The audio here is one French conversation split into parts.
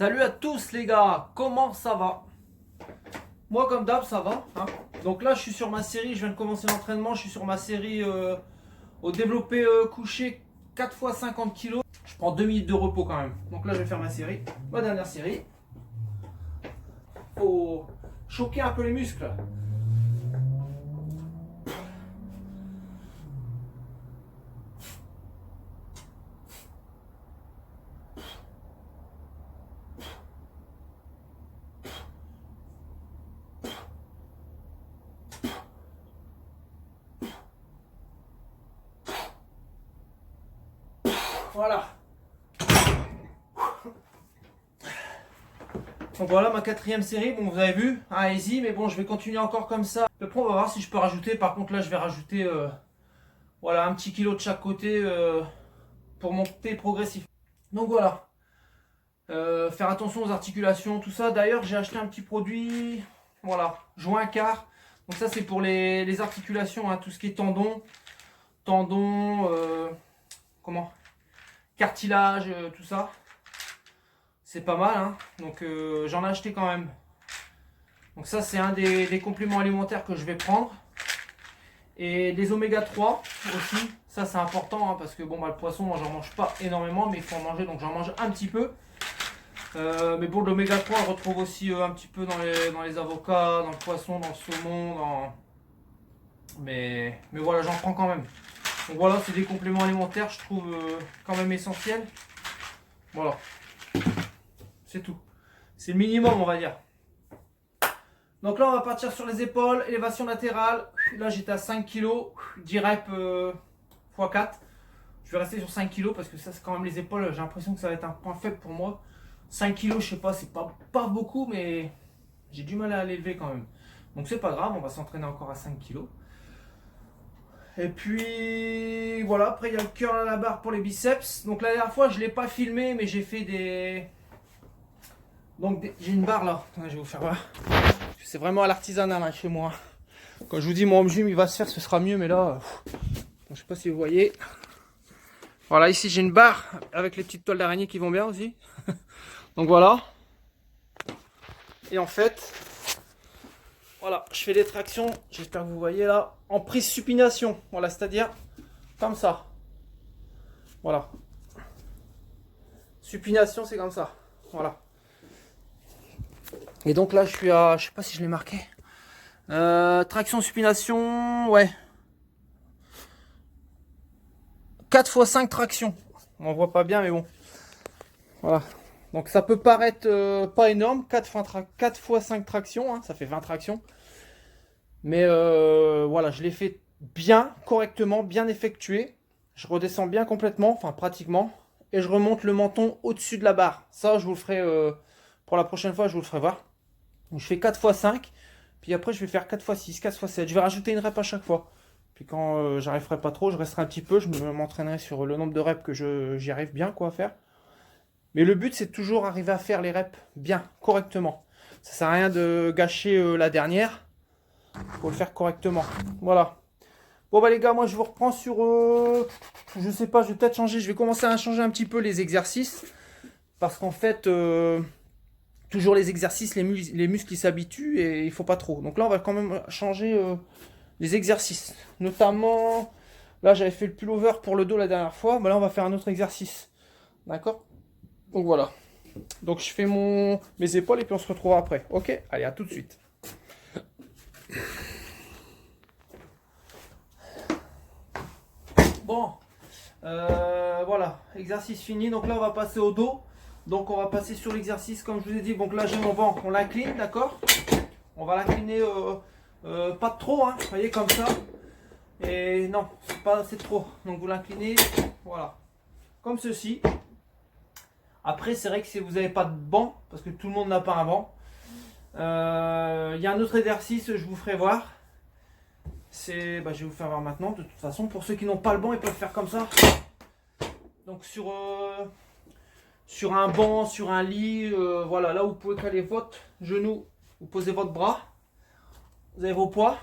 Salut à tous les gars, comment ça va? Moi comme d'hab ça va, hein. Donc là je suis sur ma série, je viens de commencer l'entraînement, je suis sur ma série au développé couché 4 fois 50 kg. Je prends 2 minutes de repos quand même. Donc là je vais faire ma série, ma dernière série. Faut choquer un peu les muscles. Voilà. Donc voilà ma quatrième série, bon vous avez vu, easy, mais bon je vais continuer encore comme ça. Après on va voir si je peux rajouter, par contre là je vais rajouter voilà, un petit kilo de chaque côté pour monter progressif. Donc voilà, faire attention aux articulations, tout ça. D'ailleurs j'ai acheté un petit produit, voilà, joint car. Donc ça c'est pour les articulations, hein, tout ce qui est tendons, comment, cartilage, tout ça. C'est pas mal, hein. Donc j'en ai acheté quand même. Donc ça c'est un des compléments alimentaires que je vais prendre. Et des oméga 3 aussi, ça c'est important, hein, parce que bon bah le poisson moi j'en mange pas énormément, mais il faut en manger, donc j'en mange un petit peu. Mais bon, l'oméga 3 on retrouve aussi un petit peu dans les avocats, dans le poisson, dans le saumon, mais voilà, j'en prends quand même. Donc voilà, c'est des compléments alimentaires, je trouve quand même essentiels. Voilà, c'est tout. C'est le minimum, on va dire. Donc là, on va partir sur les épaules, élévation latérale. Là, j'étais à 5 kg, 10 reps x 4. Je vais rester sur 5 kg parce que ça, c'est quand même les épaules. J'ai l'impression que ça va être un point faible pour moi. 5 kg, je sais pas, c'est pas beaucoup, mais j'ai du mal à l'élever quand même. Donc c'est pas grave, on va s'entraîner encore à 5 kg. Et puis voilà, après il y a le curl à la barre pour les biceps. Donc la dernière fois, je ne l'ai pas filmé, mais j'ai fait des... Donc j'ai une barre là, attendez, je vais vous faire voir. C'est vraiment à l'artisanal hein, chez moi. Quand je vous dis mon home gym il va se faire, ce sera mieux, mais là, je sais pas si vous voyez. Voilà, ici j'ai une barre avec les petites toiles d'araignée qui vont bien aussi. Donc voilà. Et en fait, voilà, je fais des tractions, j'espère que vous voyez là, en prise supination. Voilà, c'est-à-dire comme ça. Voilà. Supination, c'est comme ça. Voilà. Et donc là, je suis à, je sais pas si je l'ai marqué. Traction supination, ouais. 4 x 5 tractions. On voit pas bien, mais bon. Voilà. Donc ça peut paraître pas énorme. 4 x 5 tractions, hein, ça fait 20 tractions. Mais voilà, je l'ai fait bien, correctement, bien effectué. Je redescends bien complètement, enfin pratiquement. Et je remonte le menton au-dessus de la barre. Ça, je vous le ferai pour la prochaine fois, je vous le ferai voir. Donc je fais 4 x 5. Puis après, je vais faire 4 x 6, 4 x 7. Je vais rajouter une rep à chaque fois. Puis quand j'arriverai pas trop, je resterai un petit peu. Je m'entraînerai sur le nombre de reps que j'y arrive bien quoi à faire. Mais le but, c'est toujours arriver à faire les reps bien, correctement. Ça sert à rien de gâcher la dernière. Faut le faire correctement. Voilà. Bon bah les gars, moi je vous reprends sur... je sais pas, je vais peut-être changer. Je vais commencer à changer un petit peu les exercices. Parce qu'en fait, toujours les exercices, les muscles ils s'habituent et il faut pas trop. Donc là, on va quand même changer les exercices. Notamment, là j'avais fait le pullover pour le dos la dernière fois. Bah là, on va faire un autre exercice. D'accord? Donc voilà. Donc je fais mes épaules et puis on se retrouve après. Ok? Allez, à tout de suite. Bon, voilà, exercice fini. Donc là, on va passer au dos. Donc on va passer sur l'exercice, comme je vous ai dit. Donc là, j'ai mon banc, on l'incline, d'accord? On va l'incliner pas trop, hein, vous voyez, comme ça. Et non, c'est pas assez trop. Donc vous l'inclinez, voilà, comme ceci. Après, c'est vrai que si vous n'avez pas de banc, parce que tout le monde n'a pas un banc, il y a un autre exercice, je vous ferai voir. Je vais vous faire voir maintenant. De toute façon, pour ceux qui n'ont pas le banc, ils peuvent faire comme ça. Donc sur un banc, sur un lit, voilà, là où vous pouvez caler votre genou, vous posez votre bras, vous avez vos poids.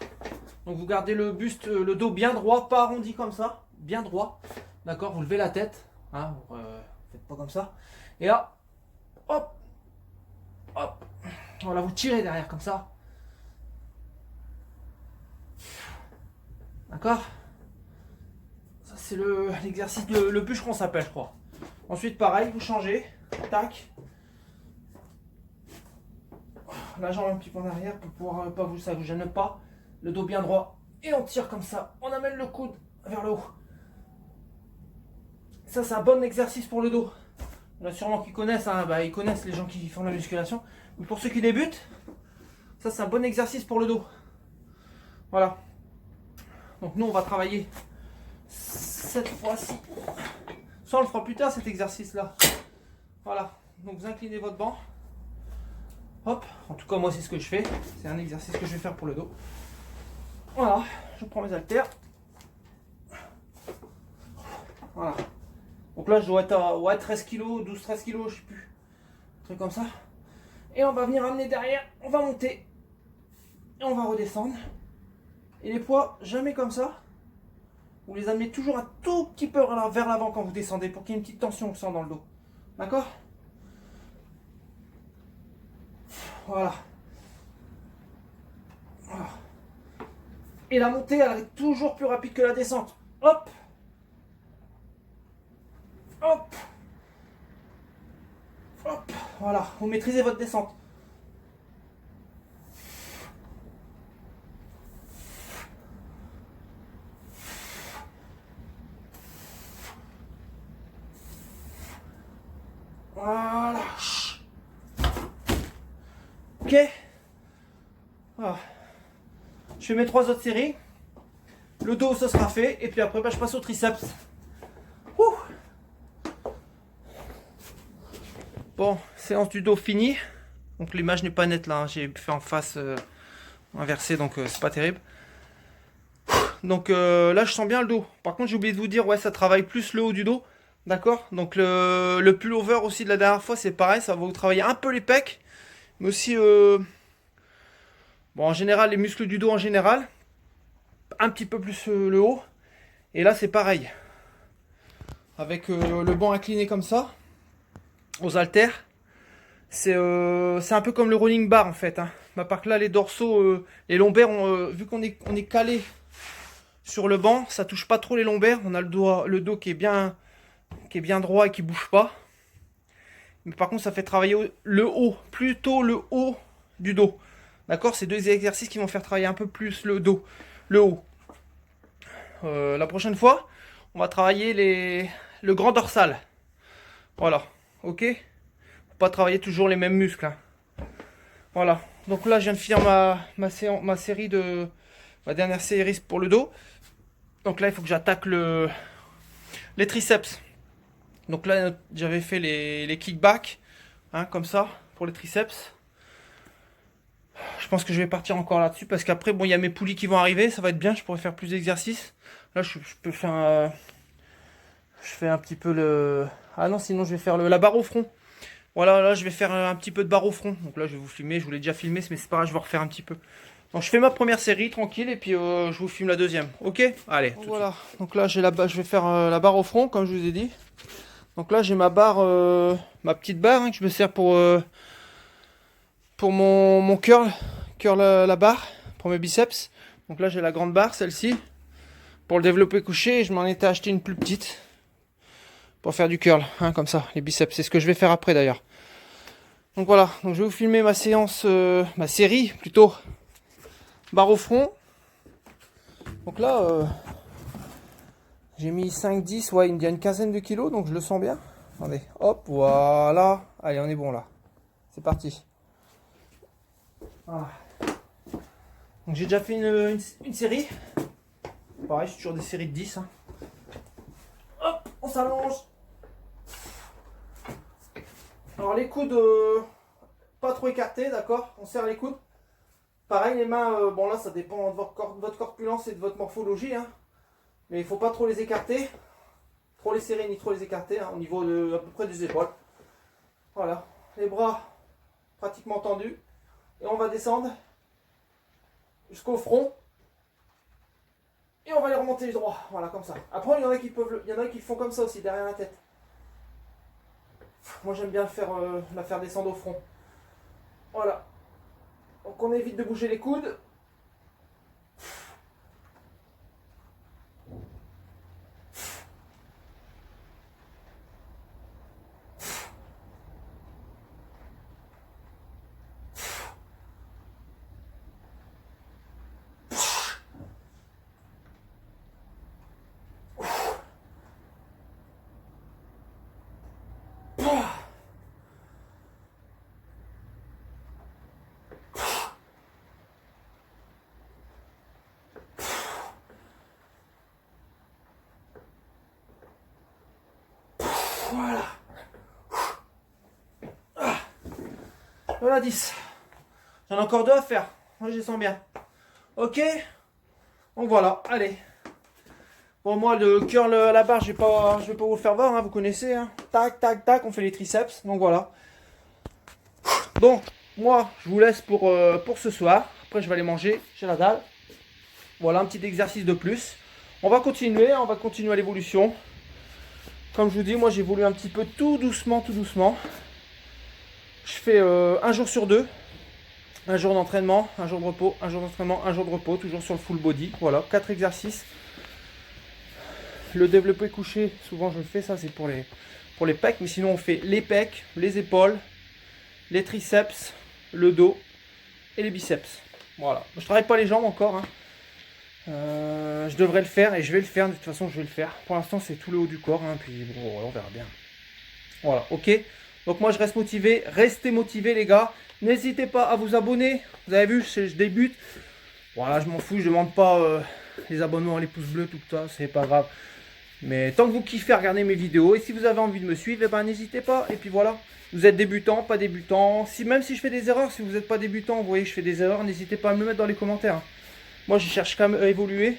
Donc vous gardez le buste, le dos bien droit, pas arrondi comme ça, bien droit. D'accord, vous levez la tête, hein, faites pas comme ça. Et là, hop, Hop. Voilà, vous tirez derrière comme ça. D'accord? Ça c'est l'exercice, le bûcheron s'appelle, je crois. Ensuite pareil, vous changez. Tac. La jambe un petit peu en arrière pour pouvoir pas vous, ça vous gêne pas. Le dos bien droit. Et on tire comme ça. On amène le coude vers le haut. Ça c'est un bon exercice pour le dos. Il y en a sûrement qui connaissent, hein, ils connaissent les gens qui font de la musculation. Mais pour ceux qui débutent, ça c'est un bon exercice pour le dos. Voilà. Donc nous on va travailler cette fois-ci. Ça on le fera plus tard cet exercice là. Voilà. Donc vous inclinez votre banc. Hop. En tout cas moi c'est ce que je fais. C'est un exercice que je vais faire pour le dos. Voilà. Je prends mes haltères. Voilà. Donc là je dois être à 13 kg, 12-13 kg, je sais plus. Un truc comme ça. Et on va venir amener derrière. On va monter. Et on va redescendre. Et les poids, jamais comme ça. Vous les amenez toujours un tout petit peu vers l'avant quand vous descendez pour qu'il y ait une petite tension qui sent dans le dos. D'accord? Voilà. Voilà. Et la montée, elle est toujours plus rapide que la descente. Hop! Hop! Hop! Voilà. Vous maîtrisez votre descente. Voilà. Ok. Voilà. Je fais mes 3 autres séries. Le dos, ça sera fait. Et puis après, je passe au triceps. Ouh. Bon, séance du dos finie. Donc l'image n'est pas nette là. Hein. J'ai fait en face inversé, donc c'est pas terrible. Donc là, je sens bien le dos. Par contre, j'ai oublié de vous dire, ouais, ça travaille plus le haut du dos. D'accord? Donc le pullover aussi de la dernière fois, c'est pareil. Ça va vous travailler un peu les pecs. Mais aussi, bon, en général, les muscles du dos en général. Un petit peu plus le haut. Et là, c'est pareil. Avec le banc incliné comme ça. Aux haltères. C'est un peu comme le rolling bar en fait. Hein. À part que là, les dorsaux, les lombaires, vu qu'on est calé sur le banc, ça touche pas trop les lombaires. On a le dos qui est bien droit et qui bouge pas. Mais par contre, ça fait travailler le haut, plutôt le haut du dos. D'accord? C'est 2 exercices qui vont faire travailler un peu plus le dos, le haut. La prochaine fois, on va travailler le grand dorsal. Voilà. Ok? Faut pas travailler toujours les mêmes muscles. Hein. Voilà. Donc là, je viens de finir ma série ma dernière série pour le dos. Donc là, il faut que j'attaque les triceps. Donc là, j'avais fait les kickbacks, hein, comme ça, pour les triceps. Je pense que je vais partir encore là-dessus parce qu'après, bon, il y a mes poulies qui vont arriver, ça va être bien, je pourrais faire plus d'exercices. Là, je peux faire je fais un petit peu le... Ah non, sinon je vais faire la barre au front. Voilà, là, je vais faire un petit peu de barre au front. Donc là, je vais vous filmer, je vous l'ai déjà filmé, mais c'est pas grave, je vais refaire un petit peu. Donc je fais ma première série, tranquille, et puis je vous filme la deuxième. Ok? Allez, voilà. Donc là, je vais faire la barre au front, comme je vous ai dit. Donc là, j'ai ma barre, ma petite barre, hein, que je me sers pour mon curl la barre, pour mes biceps. Donc là, j'ai la grande barre, celle-ci, pour le développer couché. Et je m'en étais acheté une plus petite pour faire du curl, hein, comme ça, les biceps. C'est ce que je vais faire après d'ailleurs. Donc voilà, donc je vais vous filmer ma séance, ma série plutôt, barre au front. Donc là, j'ai mis 5-10, ouais, il me dit une quinzaine de kilos, donc je le sens bien. Attendez, hop, voilà. Allez, on est bon là. C'est parti. Voilà. Donc j'ai déjà fait une série. Pareil, c'est toujours des séries de 10. Hein. Hop, on s'allonge. Alors les coudes, pas trop écartés, d'accord? On serre les coudes. Pareil, les mains, bon là ça dépend de votre corpulence et de votre morphologie. Hein. Mais il ne faut pas trop les écarter. Trop les serrer ni trop les écarter, hein, au niveau à peu près des épaules. Voilà, les bras pratiquement tendus. Et on va descendre jusqu'au front. Et on va les remonter les droits. Voilà, comme ça. Après, il y en a qui le font comme ça aussi, derrière la tête. Moi, j'aime bien la faire descendre au front. Voilà. Donc on évite de bouger les coudes. Voilà. Voilà 10. J'en ai encore 2 à faire. Moi je les sens bien. Ok. Donc voilà, allez. Bon moi le curl à la barre je vais pas vous le faire voir, hein, vous connaissez. Hein. Tac, tac, tac, on fait les triceps. Donc voilà. Donc moi je vous laisse pour ce soir. Après je vais aller manger chez la dalle. Voilà un petit exercice de plus. On va continuer à l'évolution. Comme je vous dis, moi j'évolue un petit peu tout doucement, tout doucement. Je fais un jour sur 2. Un jour d'entraînement, un jour de repos, un jour d'entraînement, un jour de repos, toujours sur le full body. Voilà, 4 exercices. Le développé couché, souvent je le fais, ça c'est pour les pecs. Mais sinon on fait les pecs, les épaules, les triceps, le dos et les biceps. Voilà, je travaille pas les jambes encore. Hein. Je devrais le faire et je vais le faire, de toute façon je vais le faire. Pour l'instant c'est tout le haut du corps, hein, puis bon, on verra bien. Voilà, ok. Donc moi je reste motivé, restez motivés les gars. N'hésitez pas à vous abonner, vous avez vu, je débute. Voilà, je m'en fous, je demande pas les abonnements, les pouces bleus, tout ça, c'est pas grave. Mais tant que vous kiffez regarder mes vidéos, et si vous avez envie de me suivre, eh ben, n'hésitez pas. Et puis voilà, vous êtes débutant, pas débutant. Même si je fais des erreurs, si vous n'êtes pas débutant, vous voyez que je fais des erreurs, n'hésitez pas à me le mettre dans les commentaires. Moi je cherche quand même à évoluer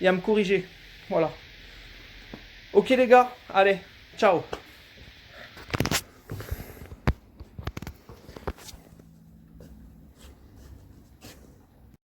et à me corriger. Voilà. Ok les gars, allez, ciao.